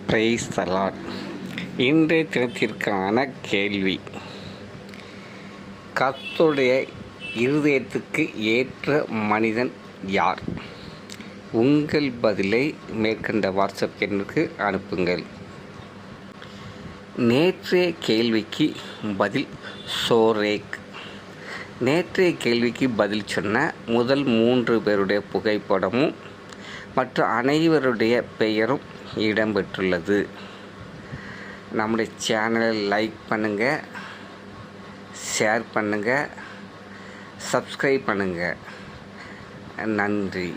Praise the Lord. இன்றைய தினத்திற்கான கேள்வி: கர்த்தருடைய இருதயத்துக்கு ஏற்ற மனிதன் யார்? உங்கள் பதிலை மேற்கண்ட வாட்ஸ்அப் எண்ணுக்கு அனுப்புங்கள். நேற்றைய கேள்விக்கு பதில் சோரேக். நேற்றைய கேள்விக்கு பதில் சொன்ன முதல் 3 பேருடைய புகைப்படமும் மற்ற அனைவருடைய பெயரும் இடம்பெற்றுள்ளது. நம்முடைய சேனலை லைக் பண்ணுங்கள், ஷேர் பண்ணுங்கள், சப்ஸ்கிரைப் பண்ணுங்கள். நன்றி.